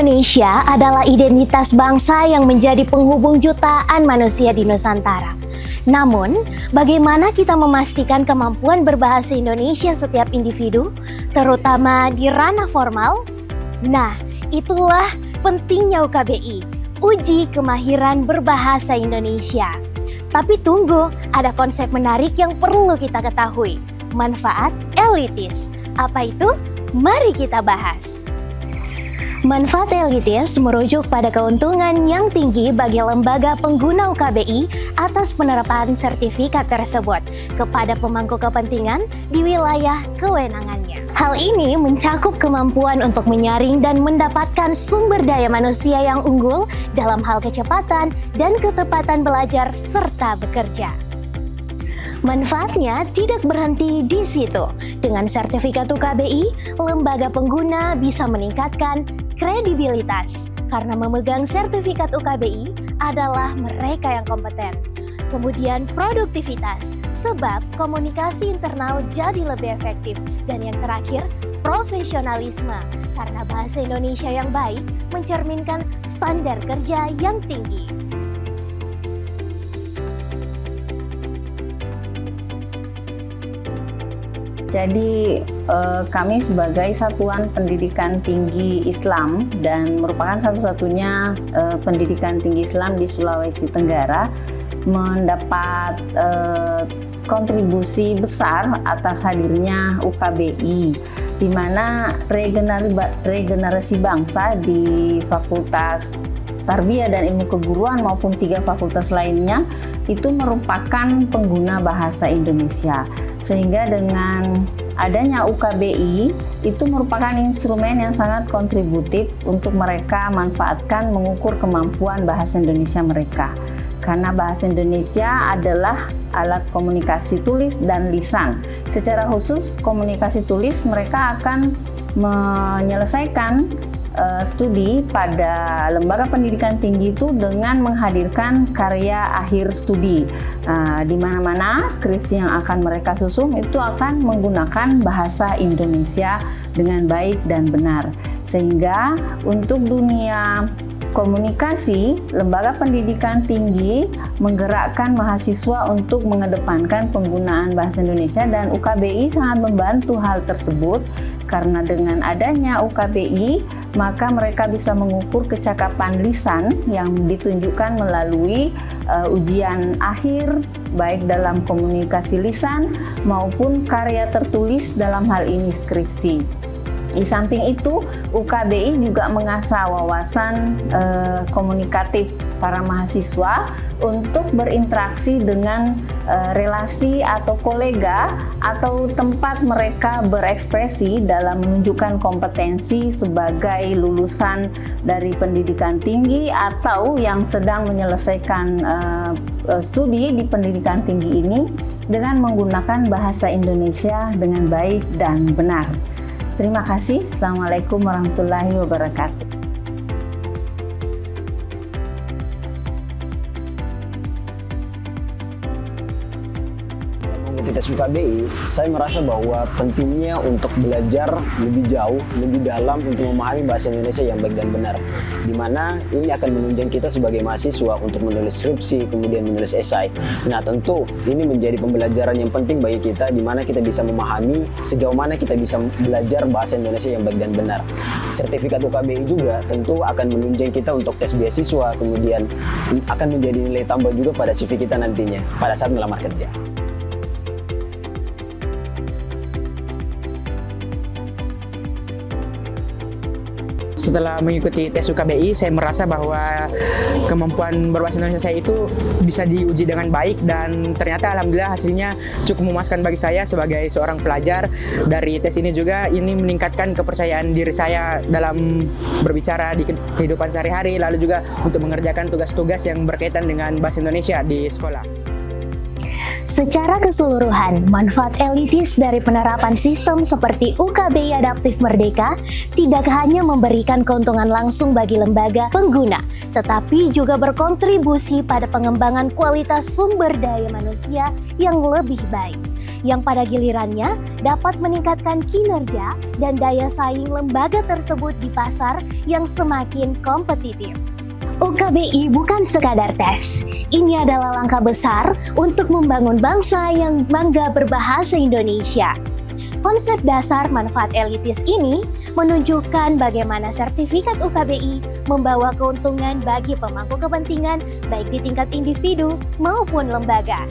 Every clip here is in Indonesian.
Indonesia adalah identitas bangsa yang menjadi penghubung jutaan manusia di Nusantara. Namun, bagaimana kita memastikan kemampuan berbahasa Indonesia setiap individu, terutama di ranah formal? Nah, itulah pentingnya UKBI, uji kemahiran berbahasa Indonesia. Tapi tunggu, ada konsep menarik yang perlu kita ketahui. Manfaat elitis. Apa itu? Mari kita bahas. Manfaat elitis merujuk pada keuntungan yang tinggi bagi lembaga pengguna UKBI atas penerapan sertifikat tersebut kepada pemangku kepentingan di wilayah kewenangannya. Hal ini mencakup kemampuan untuk menyaring dan mendapatkan sumber daya manusia yang unggul dalam hal kecepatan dan ketepatan belajar serta bekerja. Manfaatnya tidak berhenti di situ. Dengan sertifikat UKBI, lembaga pengguna bisa meningkatkan kredibilitas karena memegang sertifikat UKBI adalah mereka yang kompeten. Kemudian produktivitas, sebab komunikasi internal jadi lebih efektif. Dan yang terakhir, profesionalisme, karena bahasa Indonesia yang baik mencerminkan standar kerja yang tinggi. Jadi kami sebagai Satuan Pendidikan Tinggi Islam dan merupakan satu-satunya pendidikan tinggi Islam di Sulawesi Tenggara mendapat kontribusi besar atas hadirnya UKBI, di mana regenerasi bangsa di Fakultas Tarbiyah dan Ilmu Keguruan maupun 3 fakultas lainnya itu merupakan pengguna bahasa Indonesia. Sehingga dengan adanya UKBI itu merupakan instrumen yang sangat kontributif untuk mereka manfaatkan mengukur kemampuan bahasa Indonesia mereka. Karena bahasa Indonesia adalah alat komunikasi tulis dan lisan. Secara khusus komunikasi tulis mereka akan menyelesaikan studi pada lembaga pendidikan tinggi itu dengan menghadirkan karya akhir studi. Di mana-mana skripsi yang akan mereka susun itu akan menggunakan bahasa Indonesia dengan baik dan benar. Sehingga untuk dunia komunikasi, lembaga pendidikan tinggi menggerakkan mahasiswa untuk mengedepankan penggunaan bahasa Indonesia, dan UKBI sangat membantu hal tersebut karena dengan adanya UKBI maka mereka bisa mengukur kecakapan lisan yang ditunjukkan melalui ujian akhir baik dalam komunikasi lisan maupun karya tertulis dalam hal ini skripsi. Di samping itu, UKBI juga mengasah wawasan komunikatif para mahasiswa untuk berinteraksi dengan relasi atau kolega atau tempat mereka berekspresi dalam menunjukkan kompetensi sebagai lulusan dari pendidikan tinggi atau yang sedang menyelesaikan studi di pendidikan tinggi ini dengan menggunakan bahasa Indonesia dengan baik dan benar. Terima kasih. Assalamualaikum warahmatullahi wabarakatuh. Tes UKBI, saya merasa bahwa pentingnya untuk belajar lebih jauh, lebih dalam untuk memahami bahasa Indonesia yang baik dan benar. Di mana ini akan menunjang kita sebagai mahasiswa untuk menulis skripsi, kemudian menulis esai. Nah, tentu ini menjadi pembelajaran yang penting bagi kita, di mana kita bisa memahami sejauh mana kita bisa belajar bahasa Indonesia yang baik dan benar. Sertifikat UKBI juga tentu akan menunjang kita untuk tes beasiswa, kemudian akan menjadi nilai tambah juga pada CV kita nantinya pada saat melamar kerja. Setelah mengikuti tes UKBI, saya merasa bahwa kemampuan berbahasa Indonesia saya itu bisa diuji dengan baik, dan ternyata alhamdulillah hasilnya cukup memuaskan bagi saya sebagai seorang pelajar. Dari tes ini juga ini meningkatkan kepercayaan diri saya dalam berbicara di kehidupan sehari-hari, lalu juga untuk mengerjakan tugas-tugas yang berkaitan dengan bahasa Indonesia di sekolah. Secara keseluruhan, manfaat elitis dari penerapan sistem seperti UKBI Adaptif Merdeka tidak hanya memberikan keuntungan langsung bagi lembaga pengguna, tetapi juga berkontribusi pada pengembangan kualitas sumber daya manusia yang lebih baik. yang pada gilirannya dapat meningkatkan kinerja dan daya saing lembaga tersebut di pasar yang semakin kompetitif. UKBI bukan sekadar tes, ini adalah langkah besar untuk membangun bangsa yang bangga berbahasa Indonesia. Konsep dasar manfaat elitis ini menunjukkan bagaimana sertifikat UKBI membawa keuntungan bagi pemangku kepentingan baik di tingkat individu maupun lembaga.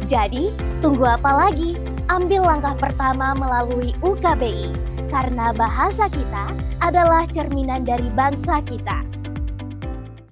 Jadi, tunggu apa lagi? Ambil langkah pertama melalui UKBI, karena bahasa kita adalah cerminan dari bangsa kita.